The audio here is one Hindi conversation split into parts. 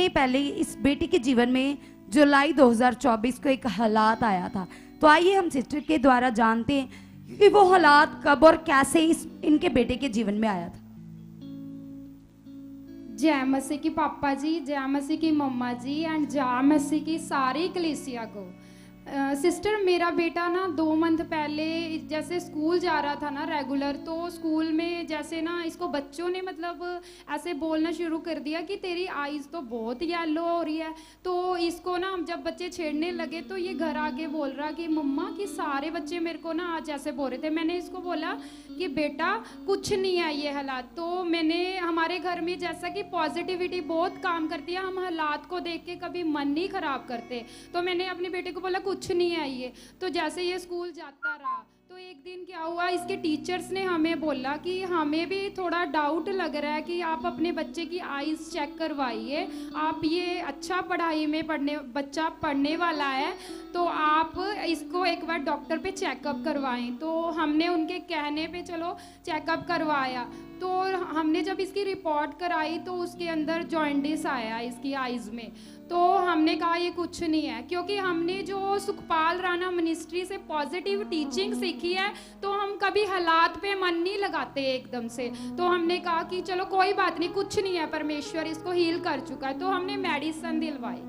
महीने पहले इस बेटी के जीवन में जुलाई 2024 को एक हालात आया था। तो आइए हम सिस्टर के द्वारा जानते हैं कि वो हालात कब और कैसे इनके बेटे के जीवन में आया था। जय मसीह की पापा जी, जय मसीह की मम्मा जी एंड जय मसीह की सारी कलीसिया को। सिस्टर, मेरा बेटा ना 2 मंथ पहले जैसे स्कूल जा रहा था ना रेगुलर, तो स्कूल में जैसे ना इसको बच्चों ने मतलब ऐसे बोलना शुरू कर दिया कि तेरी आईज़ तो बहुत येलो हो रही है। तो इसको ना जब बच्चे छेड़ने लगे तो ये घर आके बोल रहा कि मम्मा कि सारे बच्चे मेरे को ना आज ऐसे बोल रहे थे। मैंने इसको बोला कि बेटा कुछ नहीं है ये हालात। तो मैंने हमारे घर में जैसा कि पॉजिटिविटी बहुत काम करती है, हम हालात को देख के कभी मन नहीं ख़राब करते। तो मैंने अपने बेटे को बोला कुछ नहीं है ये। तो जैसे ये स्कूल जाता रहा तो एक दिन क्या हुआ, इसके टीचर्स ने हमें बोला कि हमें भी थोड़ा डाउट लग रहा है कि आप अपने बच्चे की आईज़ चेक करवाइए, आप ये अच्छा पढ़ाई में बच्चा पढ़ने वाला है, तो आप इसको एक बार डॉक्टर पे चेकअप करवाएं। तो हमने उनके कहने पे चलो चेकअप करवाया। तो हमने जब इसकी रिपोर्ट कराई तो उसके अंदर जॉइंटिस आया इसकी आईज़ में। तो हमने कहा ये कुछ नहीं है, क्योंकि हमने जो सुखपाल राणा मिनिस्ट्री से पॉजिटिव टीचिंग सीखी है तो हम कभी हालात पे मन नहीं लगाते एकदम से। तो हमने कहा कि चलो कोई बात नहीं, कुछ नहीं है, परमेश्वर इसको हील कर चुका है। तो हमने मेडिसिन दिलवाई।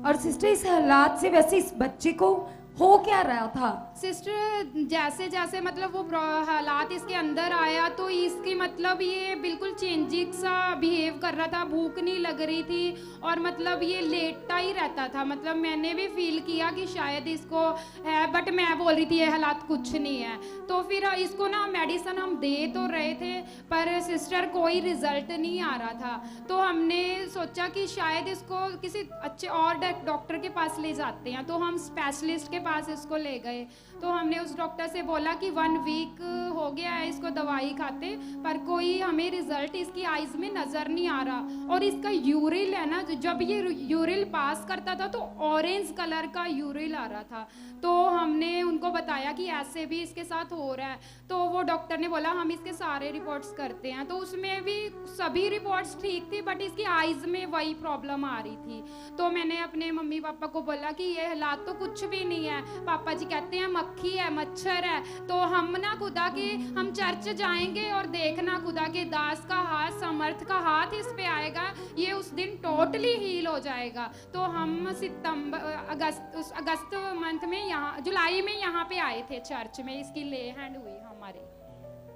और सिस्टर, इस हालात से वैसे इस बच्चे को हो क्या रहा था? सिस्टर, जैसे जैसे मतलब वो हालात इसके अंदर आया तो इसकी मतलब ये बिल्कुल चेंजिंग सा बिहेव कर रहा था, भूख नहीं लग रही थी और मतलब ये लेटा ही रहता था। मतलब मैंने भी फील किया कि शायद इसको है, बट मैं बोल रही थी ये हालात कुछ नहीं है। तो फिर इसको ना मेडिसिन हम दे तो रहे थे पर सिस्टर कोई रिजल्ट नहीं आ रहा था। तो हमने सोचा कि शायद इसको किसी अच्छे और डॉक्टर के पास ले जाते हैं। तो हम स्पेशलिस्ट के पास इसको ले गए। तो हमने उस डॉक्टर से बोला कि 1 वीक हो गया है इसको दवाई खाते, पर कोई हमें रिजल्ट इसकी आईज में नज़र नहीं आ रहा। और इसका यूरिल है ना, जब ये यूरिल पास करता था तो ऑरेंज कलर का यूरिल आ रहा था। तो हमने उनको बताया कि ऐसे भी इसके साथ हो रहा है। तो वो डॉक्टर ने बोला हम इसके सारे रिपोर्ट्स करते हैं। तो उसमें भी सभी रिपोर्ट्स ठीक थी, बट इसकी आईज में वही प्रॉब्लम आ रही थी। तो मैंने अपने मम्मी पापा को बोला कि ये हालात तो कुछ भी नहीं है। पापा जी कहते हैं मक्खी है, मच्छर है। तो हम ना खुदा के हम चर्च जाएंगे और देखना खुदा के दास का हाथ, समर्थ का हाथ इस पे आएगा, ये उस दिन टोटली हील हो जाएगा। तो हम अगस्त मंथ में यहाँ जुलाई में यहाँ पे आए थे चर्च में, इसकी ले हैंड हुई हमारे।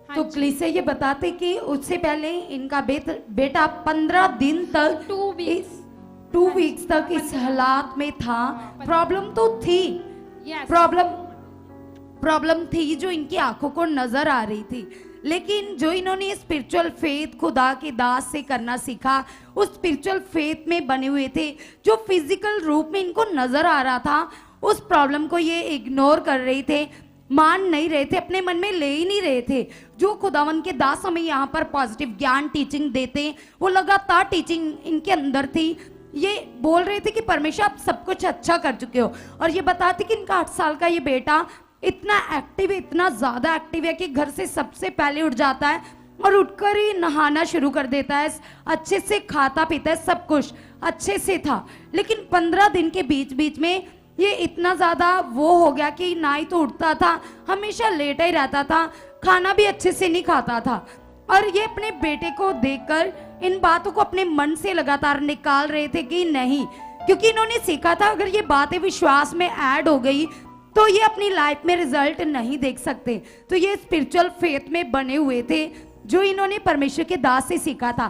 तो कलीसिया ये बताते कि उससे पहले इनका बेटा 15 दिन तक 2 वीक्स तक इस हालात में था। प्रॉब्लम तो थी, प्रॉब्लम थी जो इनकी आंखों को नजर आ रही थी, लेकिन जो इन्होंने स्पिरिचुअल फेथ खुदा के दास से करना सीखा, उस स्पिरिचुअल फेथ में बने हुए थे, जो फिजिकल रूप में इनको नजर आ रहा था, उस प्रॉब्लम को ये इग्नोर कर रहे थे, मान नहीं रहे थे, अपने मन में ले ही नहीं रहे थे। जो खुदावन के दास हमें यहाँ पर पॉजिटिव ज्ञान टीचिंग देते, वो लगातार टीचिंग इनके अंदर थी। ये बोल रहे थे कि परमेश्वर आप सब कुछ अच्छा कर चुके हो। और ये बताते कि इनका 8 साल का ये बेटा इतना एक्टिव है, इतना ज़्यादा एक्टिव है कि घर से सबसे पहले उठ जाता है और उठकर ही नहाना शुरू कर देता है, अच्छे से खाता पीता है, सब कुछ अच्छे से था। लेकिन 15 दिन के बीच में ये इतना ज़्यादा वो हो गया कि ना ही तो उठता था, हमेशा लेटा ही रहता था, खाना भी अच्छे से नहीं खाता था। और ये अपने बेटे को देखकर इन बातों को अपने मन से लगातार निकाल रहे थे कि नहीं, क्योंकि इन्होंने सीखा था अगर ये बातें विश्वास में ऐड हो गई तो ये अपनी लाइफ में रिजल्ट नहीं देख सकते। तो ये स्पिरिचुअल फेथ में बने हुए थे जो इन्होंने परमेश्वर के दास से सीखा था।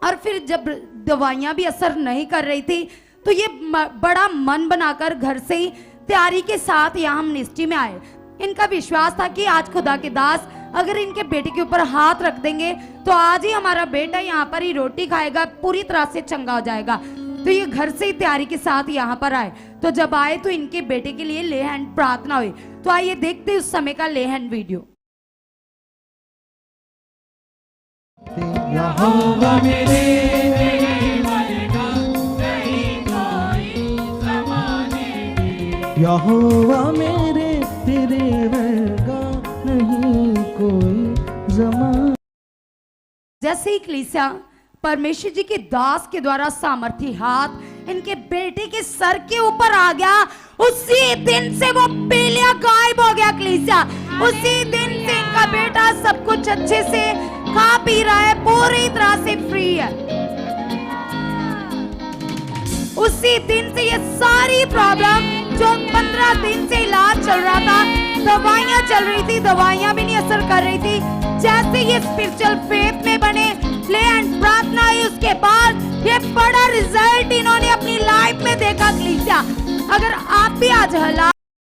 और फिर जब दवाइयाँ भी असर नहीं कर रही थी तो ये बड़ा मन बनाकर घर से ही तैयारी के साथ यहाँ हम मिनिस्ट्री में आए। इनका विश्वास था कि आज खुदा के दास अगर इनके बेटे के ऊपर हाथ रख देंगे तो आज ही हमारा बेटा यहाँ पर ही रोटी खाएगा, पूरी तरह से चंगा हो जाएगा। तो ये घर से ही तैयारी के साथ यहाँ पर आए। तो जब आए तो इनके बेटे के लिए ले हैंड प्रार्थना हुई। तो आइए देखते हैं उस समय का ले हैंड वीडियो। यहोवा मेरे यहोवा मेरे तेरे वर्गा नहीं कोई ज़माना। जैसे ही कलीसिया परमेश्वर जी के दास के द्वारा सामर्थी हाथ इनके बेटे के सर के ऊपर आ गया, उसी दिन से वो पीलिया गायब हो गया कलीसिया। उसी दिन से इनका बेटा सब कुछ अच्छे से खा पी रहा है, पूरी तरह से फ्री है। उसी दिन से ये सारी प्रॉब्लम जो 15 दिन से इलाज चल रहा था, दवाइयां चल रही थी, दवाइयां भी नहीं असर कर रही थी, जैसे ये स्पिरिचुअल फेथ में बने, प्ले एंड प्रार्थना हुई, उसके बाद ये बड़ा रिजल्ट इन्होंने अपनी लाइफ में देखा कलीसिया। अगर आप भी आज हालात